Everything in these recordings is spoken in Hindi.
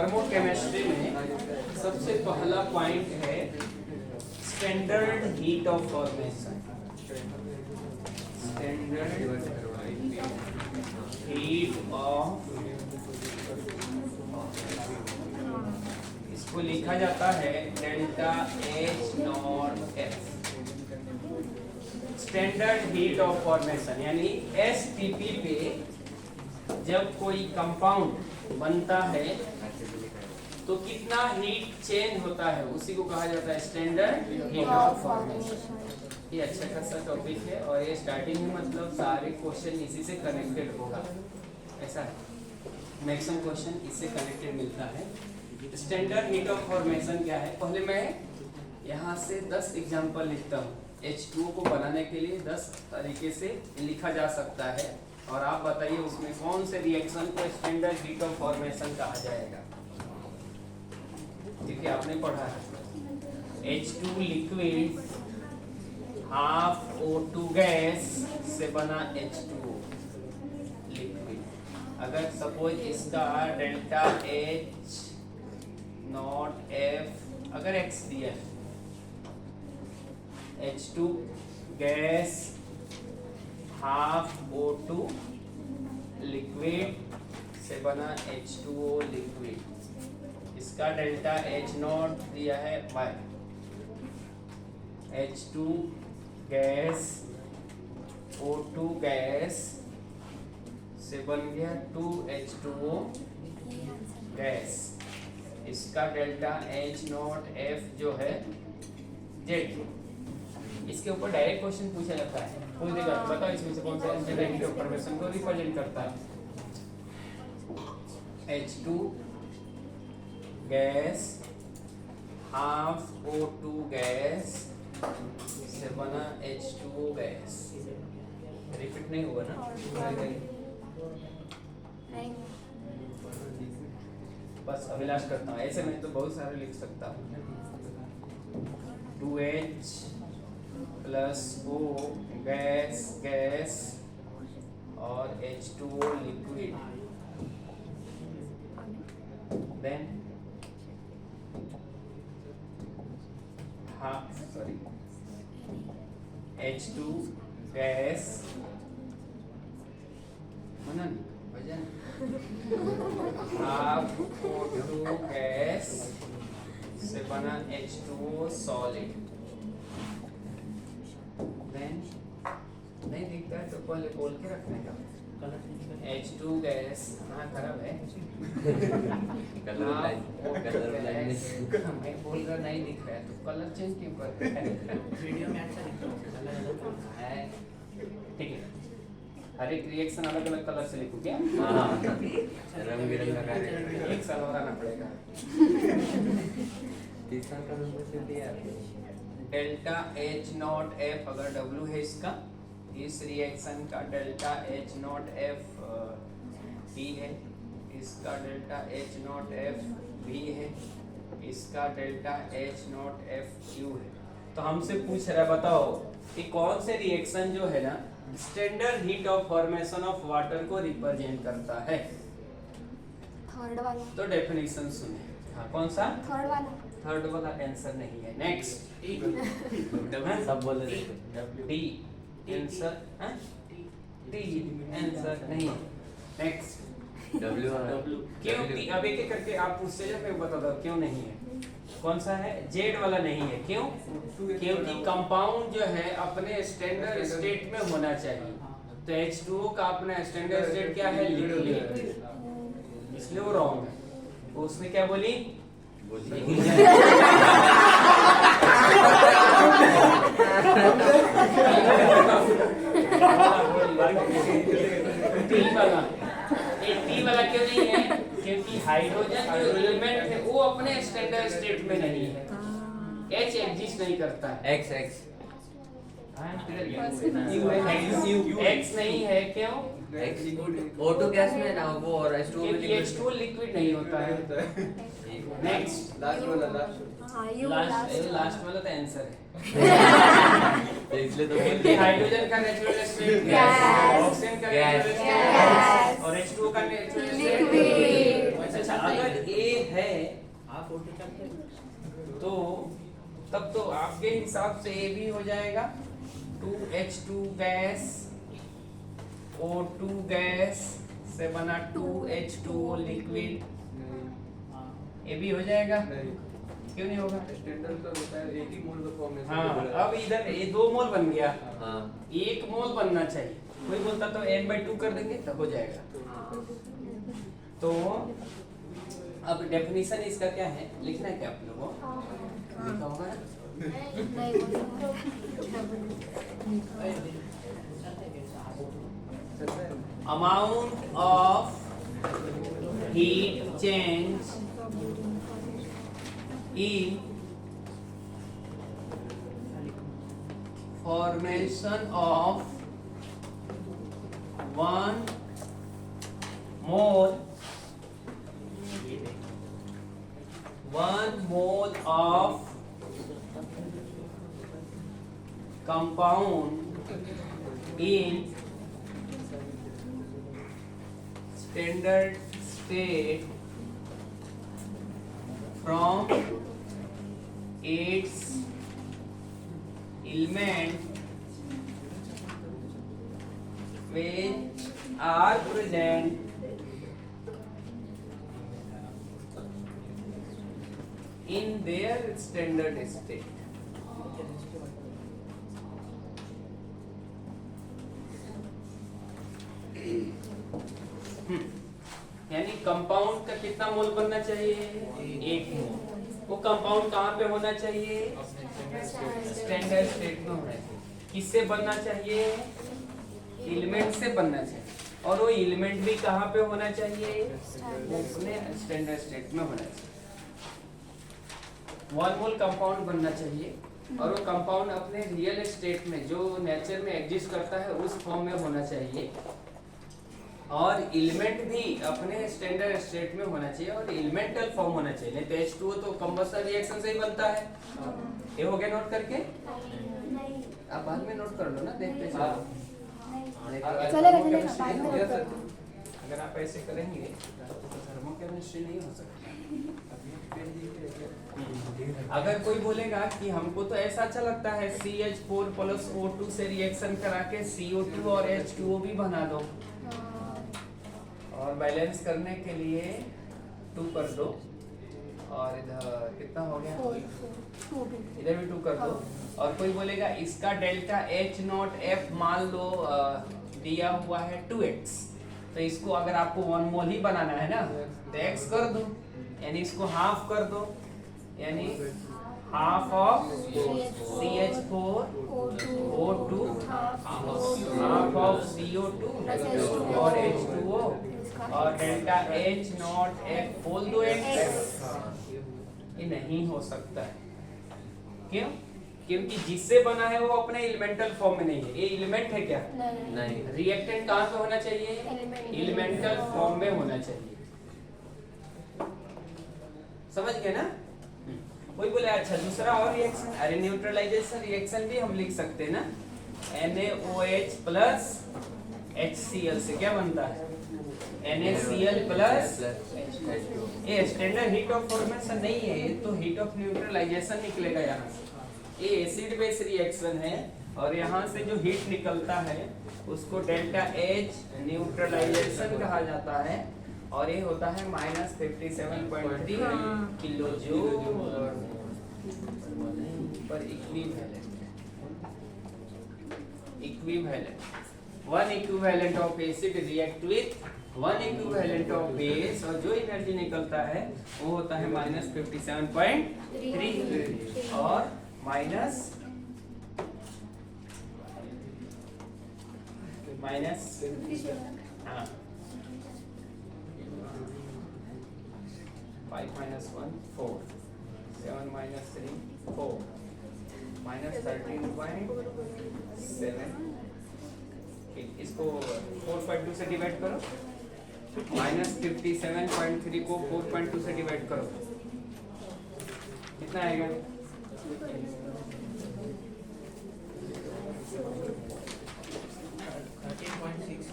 थर्मोकेमिस्ट्री में सबसे पहला पॉइंट है standard heat of formation. Standard heat of, इसको लिखा जाता है delta H not F। Standard heat of formation यानी STP पे जब कोई कंपाउंड बनता है तो कितना हीट चेंज होता है उसी को कहा जाता है स्टैंडर्ड हीट ऑफ फॉर्मेशन। ये अच्छा खासा टॉपिक है और ये स्टार्टिंग में मतलब सारे क्वेश्चन इसी से कनेक्टेड होगा, ऐसा है, मैक्सिमम क्वेश्चन इससे कनेक्टेड मिलता है। स्टैंडर्ड हीट ऑफ फॉर्मेशन क्या है, पहले मैं यहाँ से 10 एग्जांपल लिखता हूँ। H2O को बनाने के लिए 10 तरीके से लिखा जा सकता है और आप बताइए उसमें कौन से रिएक्शन को स्टैंडर्ड हीट ऑफ फॉर्मेशन कहा जाएगा। ठीक है, आपने पढ़ा है H2 liquid half O2 gas से बना H2O लिक्विड। अगर सपोज इसका डेल्टा H नॉट F अगर X दिया है, H2 gas half O2 liquid से बना H2O लिक्विड, इसका डेल्टा H नॉट दिया है Y। H2 gas O2 gas से बन गया 2H2O गैस, इसका डेल्टा H नॉट F जो है Z। इसके ऊपर डायरेक्ट क्वेश्चन पूछा जाता है, कोई देगा बताओ इसमें से कौन सा स्टैंडर्ड हीट ऑफ फॉर्मेशन को रिप्रेजेंट करता है। H2 gas half O2 gas से बना H2O गैस। रिपीट नहीं हुआ ना? बस अभिलाष करता हूँ, ऐसे मैं तो बहुत सारे लिख सकता हूँ। 2H plus O gas gas और H2O liquid, then H2 gas मनन भजन हाफ O2 गैस से बना H2O सॉलिड। देन नहीं दिखता है तो पहले बोल के रखने का। H2 गैस हाँ खराब है मैं बोल रहा नहीं दिख रहा है तो कलर चेंज क्यों कर रहे हैं? वीडियो में अच्छा दिख रहा है। ठीक है, हर एक रिएक्शन अलग अलग कलर से लिखूं क्या? रंग बिरंगा का एक साल और आना पड़ेगा। तीसरा का नंबर से दिया डेल्टा H नॉट F अगर W है इसका, इस रिएक्शन का delta H not F P है, इसका delta H not F V है, इसका delta H not F Q है। तो हमसे पूछ रहा है बताओ कि कौन से रिएक्शन जो है ना standard heat of formation of water को रिप्रेजेंट करता है। थर्ड वाला। तो डेफिनेशन सुने। हाँ कौन सा? थर्ड वाला। थर्ड वाला आंसर नहीं है। नेक्स्ट सब बोल रहे डी आंसर, हाँ डी आंसर नहीं। नेक्स्ट W क्यों? अब एक एक करके आप पूछते जाओ, मैं बता दो क्यों नहीं है। कौन सा है? जेड वाला नहीं है। क्यों? क्योंकि कंपाउंड जो है अपने स्टैंडर्ड स्टेट में होना चाहिए। तो H2O का अपना स्टैंडर्ड स्टेट क्या है? लिक्विड, इसलिए वो रॉन्ग है। तो उसने क्या बोली? टी वाला क्यों नहीं है? क्योंकि हाइड्रोजन जो एलिमेंट है वो अपने स्टैंडर्ड स्टेट में नहीं है, H एग्जिस्ट नहीं करता है। X X नहीं है। क्यों? O2 गैस में ना वो और H2O लिक्विड नहीं होता है। नेक्स्ट लास्ट वाला तो आंसर है। इसलिए तो क्योंकि हाइड्रोजन का नेचुरल स्टेट गैस, ऑक्सीजन का गैस, नेचुरल स्टेट और H2O का नेचुरल स्टेट लिक्विड। अच्छा अगर ए है तो तब तो आपके हिसाब से ए भी हो जाएगा 2H2 गैस O2 गैस से बना 2H2O लिक्विड, ये भी हो जाएगा। क्यों नहीं होगा? स्टैंडर्ड का होता है एक ही मोल का फॉर्म में। हाँ, अब इधर ये 2 मोल बन गया, हाँ 1 मोल बनना चाहिए। कोई बोलता तो n/2 कर देंगे तब हो जाएगा। तो अब डेफिनेशन इसका क्या है, लिखना है क्या आप लोगों को? लिखा होगा ना? Amount of heat change in formation of 1 mole of compound in standard state from its element which are present in their standard state. यानी कंपाउंड का कितना मोल बनना चाहिए? 1 मोल। वो कंपाउंड कहाँ पे होना चाहिए? स्टैंडर्ड स्टेट में होना चाहिए। किससे बनना चाहिए? एलिमेंट से बनना चाहिए। और वो एलिमेंट भी कहाँ पे होना चाहिए? अपने स्टैंडर्ड स्टेट में होना चाहिए। 1 मोल कंपाउंड बनना चाहिए और वो कंपाउंड अपने रियल स्टेट में जो नेचर में एग्जिस्ट करता है उस फॉर्म में होना चाहिए। और एलिमेंट भी अपने स्टैंडर्ड स्टेट में होना चाहिए और एलिमेंटल फॉर्म होना चाहिए। नहीं तो H2O तो कंबशन रिएक्शन से ही बनता है। ये हो गया नोट करके? आप बाद में नोट कर लो ना, देखते चलो। अगर आप ऐसे करेंगे तो थर्मोकेमिस्ट्री नहीं हो सकती। अगर कोई बोलेगा कि हमको तो ऐसा अच्छा लगता है CH4 + O2 से रिएक्शन करा के CO2 और H2O भी बना दो, और बैलेंस करने के लिए 2 कर दो, और इधर कितना हो गया? इधर भी 2 कर दो। और कोई बोलेगा इसका डेल्टा H0F मान लो दिया हुआ है 2x, तो इसको अगर आपको 1 मोल ही बनाना है ना तो x कर दो, यानी इसको हाफ कर दो, यानी half of CH4 O2 half of CO2 और H2O और डेल्टा H0F बोल दो x। ये नहीं हो सकता है। क्यों? क्योंकि जिससे बना है वो अपने एलिमेंटल फॉर्म में नहीं है। ये एलिमेंट है क्या? नहीं। रिएक्टेंट कहाँ पे होना चाहिए? एलिमेंटल फॉर्म में होना चाहिए। समझ गए ना? कोई बोले अच्छा दूसरा और रिएक्शन, अरे न्यूट्रलाइजेशन रिएक्शन भी हम लिख सकते हैं ना। NaOH प्लस HCl से क्या बनता है? NaCl plus. ये स्टैंडर्ड हीट ऑफ फॉर्मेशन नहीं है, ये तो हीट ऑफ न्यूट्रलाइजेशन निकलेगा यहाँ से। ये एसिड बेस रिएक्शन है और यहाँ से जो हीट निकलता है उसको डेल्टा H न्यूट्रलाइजेशन कहा जाता है, और ये होता है -57.3 किलो जूल पर equivalent. 1 equivalent of acid react with 1 equivalent of base, और जो एनर्जी निकलता है वो होता है -57.3 और माइनस हाँ 5 - 1 4 7 - 3 4 -13.7। इसको 4.2 से डिवाइड करो, -57.3 को 4.2 से डिवाइड करो, कितना आएगा? 13.6।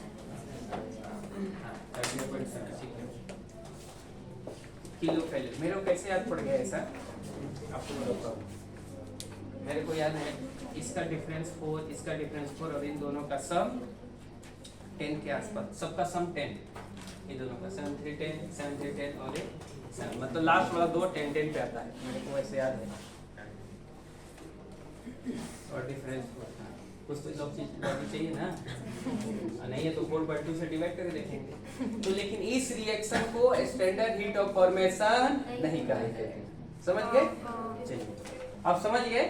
Kilo calorie. मेरे को कैसे याद पड़ गया ऐसा, आपको मैं बताता हूँ। मेरे को याद है इसका डिफरेंस 4, इसका डिफरेंस 4 और इन दोनों का सम 10 के आसपास, सबका सम 10, ये दोनों का 7 3 10, 7 3 10 और ये 7, मतलब लास्ट वाला दो 10 10 पे आता है, मेरे को वैसे याद है। और डिफरेंस कुछ तो सब चीज चाहिए ना, नहीं है तो 4/2 से डिवाइड करके देखेंगे। तो लेकिन इस रिएक्शन को स्टैंडर्ड हीट ऑफ फॉर्मेशन नहीं कहेंगे, समझ गए? चलिए आप समझ गए।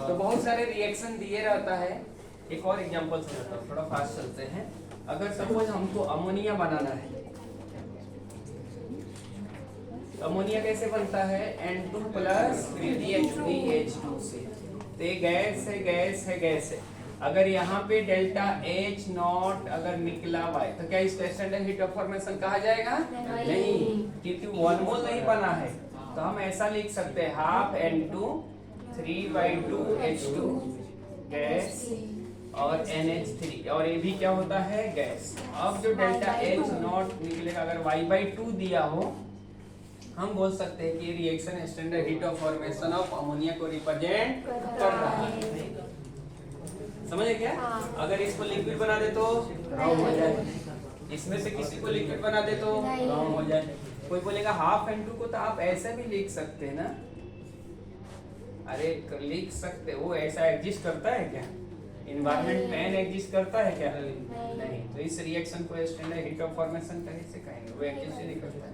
तो बहुत सारे रिएक्शन दिए रहता है। एक और एग्जांपल समझता हूँ, थोड़ा फास्ट चलते हैं। अगर सपोज हमको अमोनिया बनाना है, अमोनिया कैसे बनता है? N2 प्लस 3H2 से। तो ये गैस है, गैस है, गैस है। अगर यहाँ पे डेल्टा H नॉट अगर निकला Y, तो क्या इसको स्टैंडर्ड हीट ऑफ फॉर्मेशन कहा जाएगा? नहीं, क्योंकि 1 मोल नहीं बना है। तो हम ऐसा लिख सकते हैं हाफ N2 3/2 H2 गैस और NH3, और ये भी क्या होता है? गैस। अब जो डेल्टा H नॉट निकलेगा, अगर Y/2 दिया हो, हम बोल सकते हैं कि reaction standard heat of formation of ammonia को रिप्रेजेंट कर रहा है। समझे क्या? अगर इसको लिक्विड बना दे तो ब्राउन हो जाए, इसमें से किसी को लिक्विड बना दे तो ब्राउन हो जाए। कोई बोलेगा हाफ N2 को तो आप ऐसे भी लिख सकते हैं ना। अरे लिख सकते, वो ऐसा एग्जिस्ट करता है क्या? इन्वायरमेंट में एग्जिस्ट करता है क्या? नहीं। तो इस रिएक्शन को स्टैंडर्ड हीट ऑफ फॉर्मेशन कैसे कहेंगे? वो एग्जिस्ट नहीं करता है।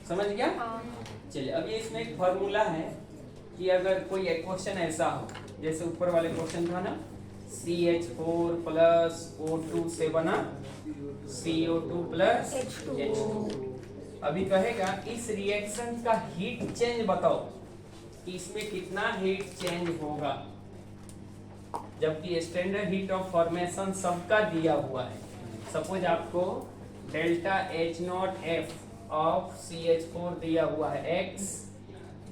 समझ गया? चलिए अब ये इसमें एक फॉर्मूला है कि अगर कोई एक क्वेश्चन ऐसा हो, जैसे ऊपर वाले क्वेश्चन था ना, CH4 प्लस O2 से बना CO2 प्लस H2। अभी कहेगा इस रिएक्शन का हीट चेंज बताओ कि इसमें कितना हीट चेंज होगा, जबकि स्टैंडर्ड हीट ऑफ फॉर्मेशन सबका दिया हुआ है। सपोज आपको delta H not F of CH4 दिया हुआ है X,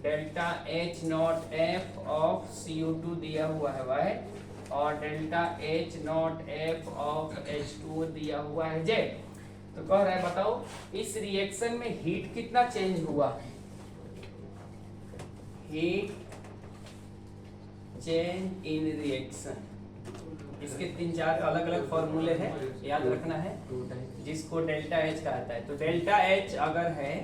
delta H not F of CO2 दिया हुआ है Y, और delta H not F of H2 दिया हुआ है Z। तो कह रहा है बताओ इस रिएक्शन में हीट कितना चेंज हुआ? हीट चेंज इन रिएक्शन, इसके 3-4 अलग अलग फॉर्मूले हैं, याद रखना है, जिसको डेल्टा H कहता है। तो डेल्टा H अगर है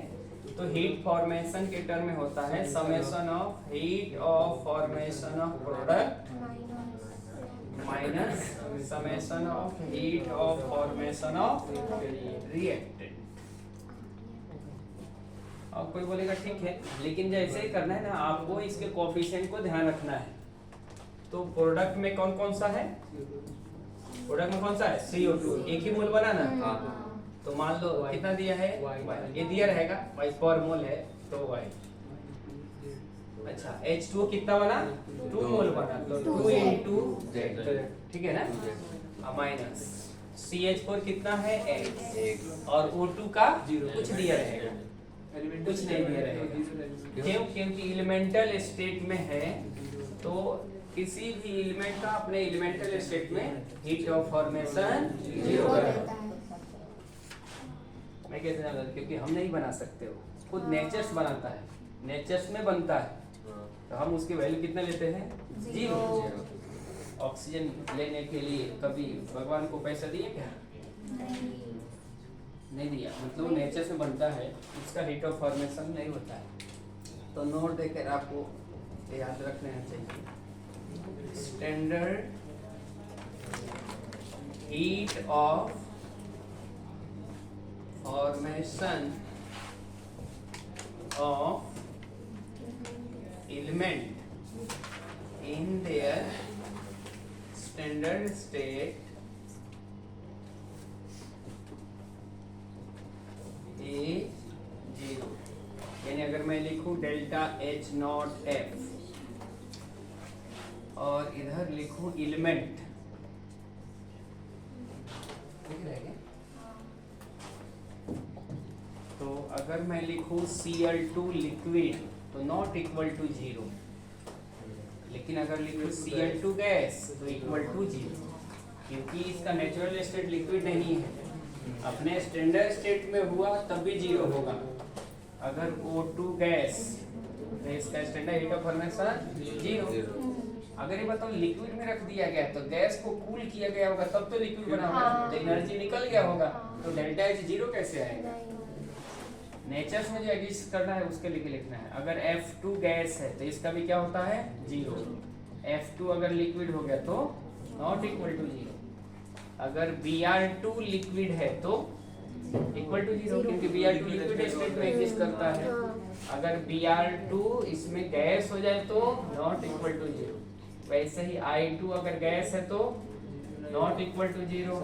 तो हीट फॉर्मेशन के टर्म में होता है summation of heat of formation of product minus summation of heat of formation of reactant. अब कोई बोलेगा ठीक है, लेकिन जैसे ही करना है ना, आपको इसके कोएफिशिएंट को ध्यान रखना है। तो प्रोडक्ट में कौन कौन सा है? प्रोडक्ट में कौन सा है? CO2, एक ही मोल बना ना। तो मान लो कितना दिया है? Y। ये दिया रहेगा Y पर मोल है तो Y। अच्छा H2 कितना बना? 2 मोल बना, तो 2 into Z, ठीक है ना, माइनस CH4 कितना है? X, और O2 का कुछ दिया रहेगा, कुछ नहीं दिया रहेगा। क्यों? क्योंकि एलिमेंटल स्टेट में है, तो किसी भी एलिमेंट का अपने एलिमेंटल स्टेट में हीट ऑफ फॉर्मेशन 0 रहेगा। मैं कैसे जाना? क्योंकि हम नहीं बना सकते, हो खुद नेचर्स बनाता है, नेचर्स में बनता है, तो हम उसकी वैल्यू कितना लेते हैं? 0। ऑक्सीजन लेने के लिए कभी भगवान को पैसा दिए क्या? नहीं दिया, मतलब नेचर से बनता है, इसका हीट ऑफ फॉर्मेशन नहीं होता है। तो नोट देकर आपको याद रखना चाहिए, standard heat of formation of element in their standard state is 0। यानी अगर मैं लिखूं डेल्टा H नॉट F और इधर लिखूं एलिमेंट, लिख रहे हैं? तो अगर मैं लिखूं Cl2 लिक्विड तो नॉट इक्वल टू 0, लेकिन अगर लिखूं Cl2 गैस तो इक्वल टू 0, क्योंकि इसका नेचुरल स्टेट लिक्विड नहीं है, अपने स्टैंडर्ड स्टेट में हुआ तब भी 0 होगा। अगर O2 गैस तो इसका स्टैंडर्ड हीट ऑफ फॉर्मेशन 0। अगर ये बताओ लिक्विड में रख दिया गया तो गैस को कूल किया गया होगा तब तो लिक्विड बना होगा, हाँ। तो एनर्जी निकल गया होगा, तो डेल्टा H 0 कैसे आएगा? नेचर्स में जो एग्जिस्ट करना है उसके लिए लिखना है। अगर F2 गैस है तो इसका भी क्या होता है 0। F2 अगर लिक्विड हो गया तो नॉट इक्वल टू 0। अगर Br2 लिक्विड है तो इक्वल टू 0, क्योंकि Br2 लिक्विड स्टेट में एग्जिस्ट करता है। अगर Br2 इसमें गैस हो जाए तो नॉट इक्वल टू 0। वैसे ही I2 अगर गैस है तो नॉट इक्वल टू 0,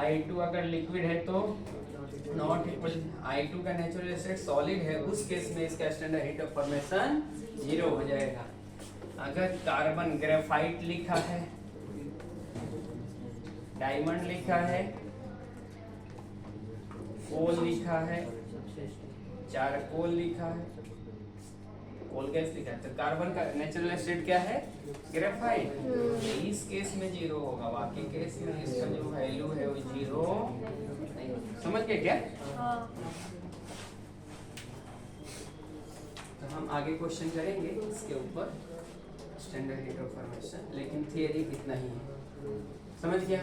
I2 अगर लिक्विड है तो नॉट इक्वल। I2 का नेचुरल स्टेट सॉलिड है, उस केस में इसका स्टैंडर्ड हीट ऑफ फॉर्मेशन 0 हो जाएगा। अगर कार्बन ग्रेफाइट लिखा है, डायमंड लिखा है, कोल लिखा है, चारकोल लिखा है, कोल गैस लिखा है, तो कार्बन का नेचुरल स्टेट क्या है ग्रेफाइट। इस केस में 0 होगा, बाकी केस में इसका जो वैल्यू है वो 0 नहीं होगा। समझ गए क्या? तो हम आगे क्वेश्चन करेंगे इसके ऊपर स्टैंडर्ड हीट ऑफ फॉर्मेशन, लेकिन थियरी इतना ही है। समझ गया?